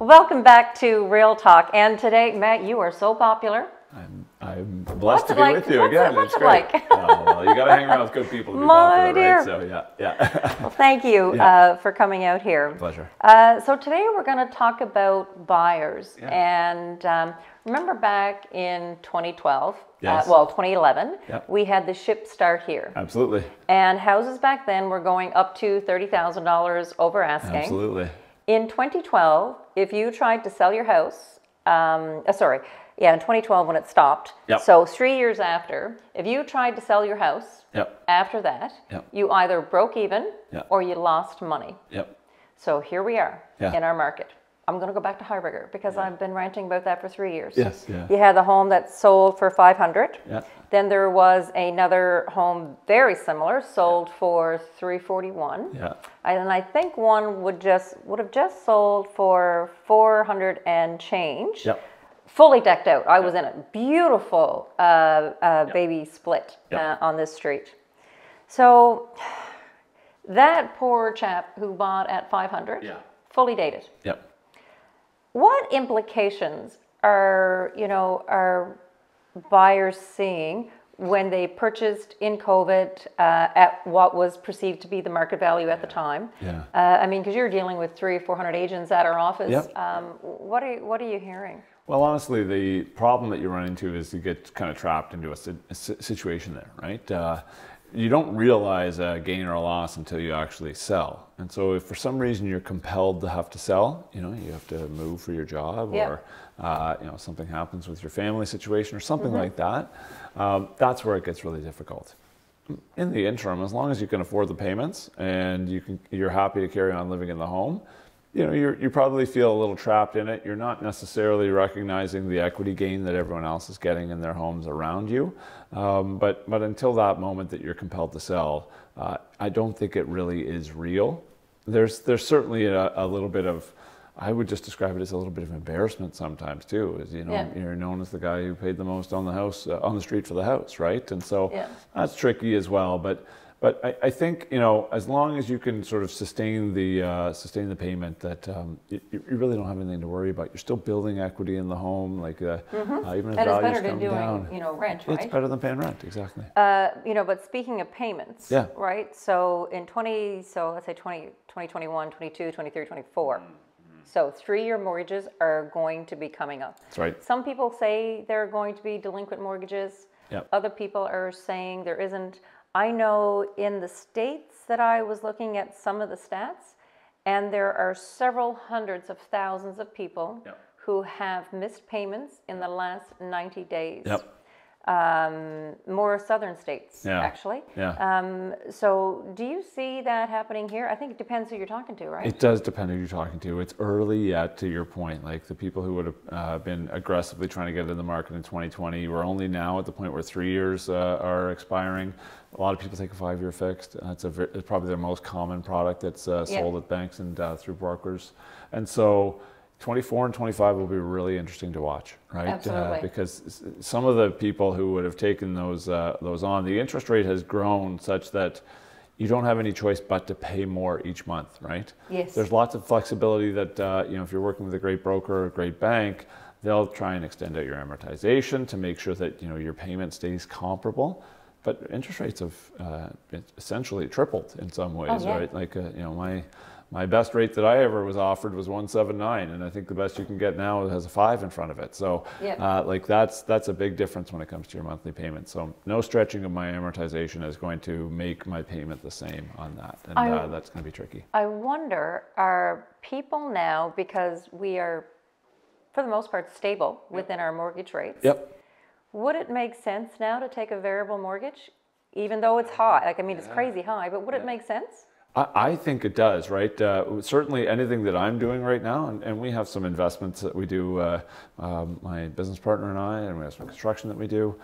Welcome back to Real Talk. And today, Matt, you are so popular. I'm blessed to be with you again. What's it's it great. like? Well, you got to hang around with good people to be My popular, dear. right? So yeah. Well, thank you for coming out here. Pleasure. So today we're going to talk about buyers. And remember back in 2012, Yes. 2011, Yep. we had the ship start here. Absolutely. And houses back then were going up to $30,000 over asking. Absolutely. In 2012, if you tried to sell your house, in 2012 when it stopped. Yep. So 3 years after, if you tried to sell your house, Yep. after that, Yep. you either broke even Yep. or you lost money. Yep. So here we are Yeah. in our market. I'm going to go back to High because I've been ranting about that for 3 years. Yes. Yeah. You had the home that sold for $500. Yeah. Then there was another home very similar, sold for $341. Yeah. And I think one would have just sold for $400 and change. Yep. Fully decked out. I was in it. Beautiful baby split on this street. So that poor chap who bought at $500, fully dated. Yep. What implications are buyers seeing when they purchased in COVID at what was perceived to be the market value at the time? Yeah. I mean, because you're dealing with 300 or 400 agents at our office. Yep. What are you hearing? Well, honestly, the problem that you run into is you get kind of trapped into a situation there, right? You don't realize a gain or a loss until you actually sell. And so if for some reason you're compelled to have to sell, you have to move for your job or, something happens with your family situation or something like that, that's where it gets really difficult. In the interim, as long as you can afford the payments and you're happy to carry on living in the home, you probably feel a little trapped in it. You're not necessarily recognizing the equity gain that everyone else is getting in their homes around you. But until that moment that you're compelled to sell, I don't think it really is real. There's certainly a little bit of, I would just describe it as a little bit of embarrassment sometimes too. As you're known as the guy who paid the most on the house on the street for the house, right? And so that's tricky as well. But I think as long as you can sort of sustain the payment, that you really don't have anything to worry about. You're still building equity in the home, like even as values come down. Rent, right? It's better than paying rent, exactly. But speaking of payments, Yeah. right? So let's say 2021, 22, 23, 24. So 3-year mortgages are going to be coming up. That's right. Some people say there are going to be delinquent mortgages. Yep. Other people are saying there isn't. I know in the States that I was looking at some of the stats, and there are several hundreds of thousands of people who have missed payments in the last 90 days. Yep. More southern states, actually. Yeah. So do you see that happening here? I think it depends who you're talking to, right? It does depend who you're talking to. It's early yet, to your point. Like the people who would have been aggressively trying to get in the market in 2020, we're only now at the point where 3 years are expiring. A lot of people take a 5-year fixed. It's probably their most common product that's sold at banks and through brokers. And so 24 and 25 will be really interesting to watch, right? Absolutely. Because some of the people who would have taken those on, the interest rate has grown such that you don't have any choice but to pay more each month, right? Yes. There's lots of flexibility that if you're working with a great broker or a great bank, they'll try and extend out your amortization to make sure that your payment stays comparable. But interest rates have essentially tripled in some ways, right? Like my best rate that I ever was offered was 1.79, and I think the best you can get now has a 5 in front of it. So, that's a big difference when it comes to your monthly payment. So, no stretching of my amortization is going to make my payment the same on that, and that's going to be tricky. I wonder, are people now, because we are, for the most part, stable within our mortgage rates? Yep. Would it make sense now to take a variable mortgage, even though it's high? It's crazy high, but would it make sense? I think it does, right? Certainly anything that I'm doing right now, and we have some investments that we do, my business partner and we have some construction that we do.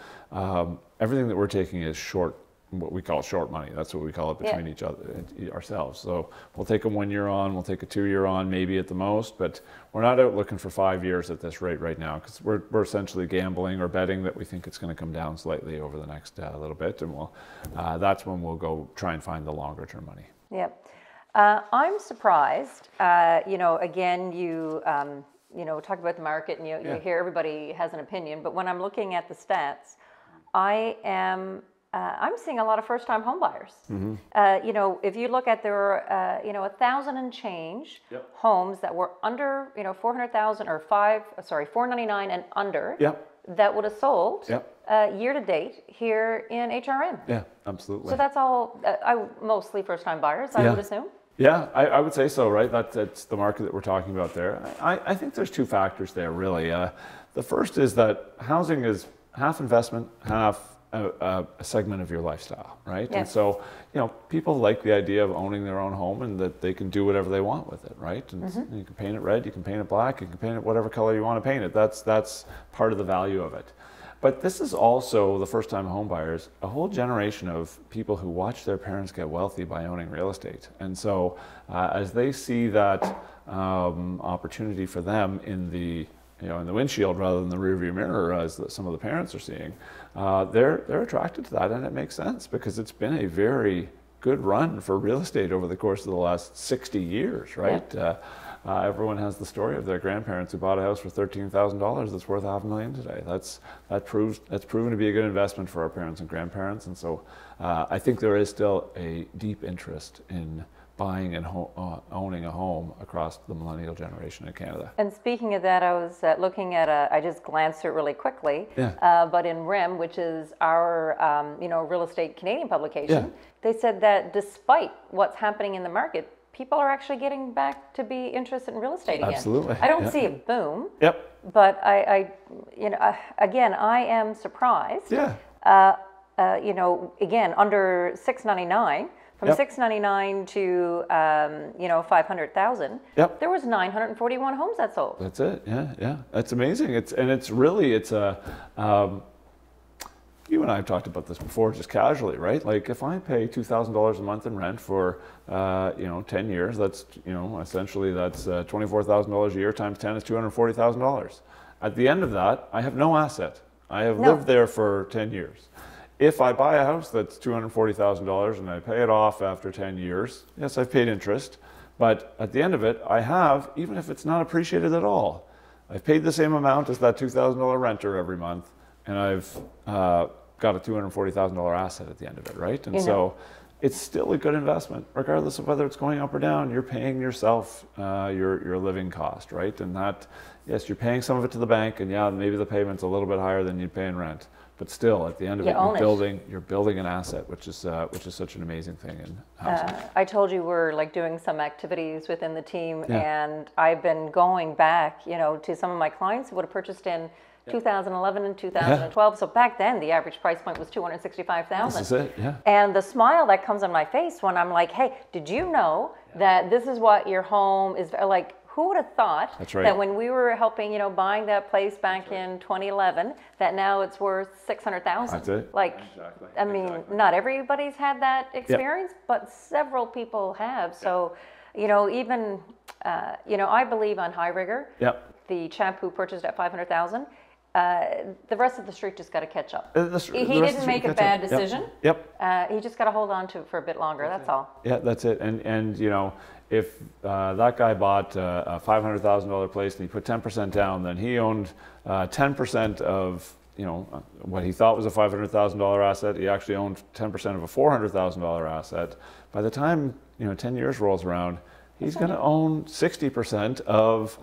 Everything that we're taking is short, what we call short money. That's what we call it between each other, ourselves. So we'll take a 1 year on, we'll take a 2 year on, maybe at the most, but we're not out looking for 5 years at this rate right now, because we're essentially gambling or betting that we think it's going to come down slightly over the next little bit, and that's when we'll go try and find the longer term money. Yep. I'm surprised, again, talk about the market, and you hear everybody has an opinion, but when I'm looking at the stats, I'm seeing a lot of first-time home buyers. If you look at, there were 1,000 and change homes that were under 400,000 or 499 and under that would have sold year to date here in HRM. Yeah, absolutely. So that's all mostly first-time buyers, I would assume. Yeah, I would say so, right? That's the market that we're talking about there. I think there's two factors there, really. The first is that housing is half investment, half a segment of your lifestyle, right? Yes. And so, people like the idea of owning their own home and that they can do whatever they want with it, right? And you can paint it red, you can paint it black, you can paint it whatever color you want to paint it. That's part of the value of it. But this is also, the first-time home buyers, a whole generation of people who watch their parents get wealthy by owning real estate. And so as they see that opportunity for them in the windshield rather than the rearview mirror, as some of the parents are seeing, they're attracted to that, and it makes sense because it's been a very good run for real estate over the course of the last 60 years, right? Yeah. Everyone has the story of their grandparents who bought a house for $13,000 that's worth $500,000 today. That's proven to be a good investment for our parents and grandparents, and so I think there is still a deep interest in buying and owning a home across the millennial generation in Canada. And speaking of that, I was looking at I just glanced through it really quickly, but in REM, which is our real estate Canadian publication, they said that despite what's happening in the market, people are actually getting back to be interested in real estate again. Absolutely. I don't see a boom. Yep. But again, I am surprised. Yeah. Again, under $699. From $699 to 500,000. Yep. There was 941 homes that sold. That's it. Yeah. That's amazing. It's you and I have talked about this before, just casually, right? Like if I pay $2,000 a month in rent for 10 years, that's essentially that's $24,000 a year times 10 is $240,000. At the end of that, I have no asset. I have lived there for 10 years. If I buy a house that's $240,000 and I pay it off after 10 years, yes, I've paid interest, but at the end of it, I have, even if it's not appreciated at all, I've paid the same amount as that $2,000 renter every month, and I've got a $240,000 asset at the end of it, right? And so it's still a good investment, regardless of whether it's going up or down. You're paying yourself your living cost, right? And that, yes, you're paying some of it to the bank, and maybe the payment's a little bit higher than you'd pay in rent. But still, at the end of it, you're building an asset, which is such an amazing thing in housing. I told you we're doing some activities within the team, and I've been going back, to some of my clients who would have purchased in 2011 and 2012. So back then, the average price point was $265,000. This is it, yeah. And the smile that comes on my face when I'm like, "Hey, did you know that this is what your home is like?" Who would have thought that when we were helping, buying that place back in 2011, that now it's worth $600,000? That's it. Exactly. I mean, not everybody's had that experience, but several people have. So, even, I believe on High Rigger, the chap who purchased at $500,000, the rest of the street just got to catch up. He didn't make a bad decision. He just got to hold on to it for a bit longer. That's all. Yeah, that's it. And if that guy bought a $500,000 place and he put 10% down, then he owned 10% of what he thought was a $500,000 asset. He actually owned 10% of a $400,000 asset. By the time 10 years rolls around, he's going to own 60% of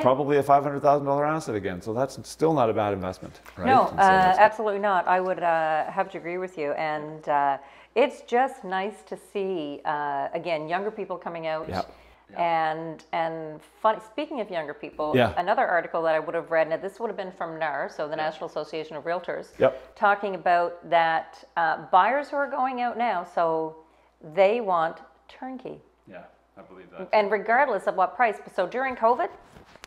probably a $500,000 asset again. So that's still not a bad investment, right? No, absolutely not. I would have to agree with you. And it's just nice to see, again, younger people coming out. And funny, speaking of younger people, another article that I would have read, and this would have been from NAR, so the National Association of Realtors, talking about that buyers who are going out now, so they want turnkey. Yeah, I believe that. And regardless of what price. So during COVID,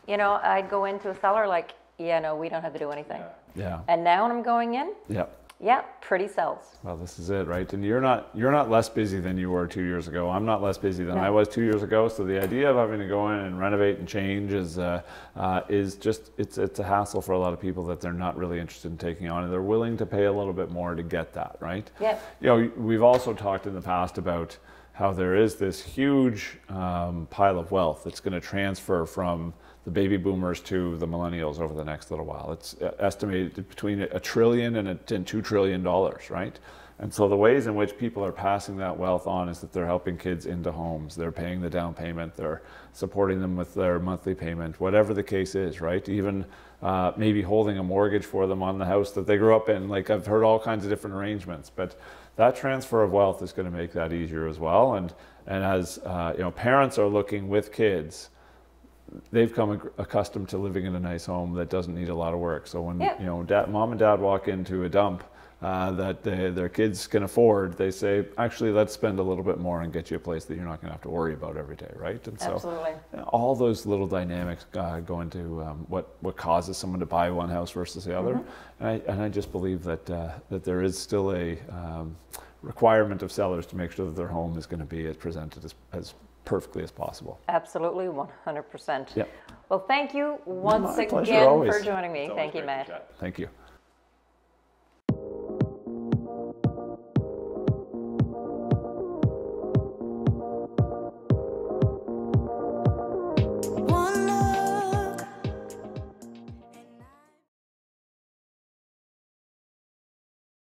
I'd go into a seller like, we don't have to do anything. And now when I'm going in, pretty sells. Well, this is it, right? And you're not less busy than you were 2 years ago. I'm not less busy than I was 2 years ago. So the idea of having to go in and renovate and change is just it's a hassle for a lot of people that they're not really interested in taking on, and they're willing to pay a little bit more to get that, right? Yeah. We've also talked in the past about how there is this huge pile of wealth that's going to transfer from the baby boomers to the millennials over the next little while. It's estimated between $1 trillion and $2 trillion, right? And so the ways in which people are passing that wealth on is that they're helping kids into homes, they're paying the down payment, they're supporting them with their monthly payment, whatever the case is, right? Even maybe holding a mortgage for them on the house that they grew up in. Like, I've heard all kinds of different arrangements, but that transfer of wealth is going to make that easier as well. And as you know, parents are looking with kids, they've come accustomed to living in a nice home that doesn't need a lot of work. So when you know, mom and dad walk into a dump that their kids can afford, they say, actually, let's spend a little bit more and get you a place that you're not going to have to worry about every day, right? And so Absolutely. all those little dynamics go into what causes someone to buy one house versus the other. And I just believe that there is still a requirement of sellers to make sure that their home is going to be presented as perfectly as possible. Absolutely, 100%. Yep. Well, thank you once again for joining me. Thank you, Matt. Thank you.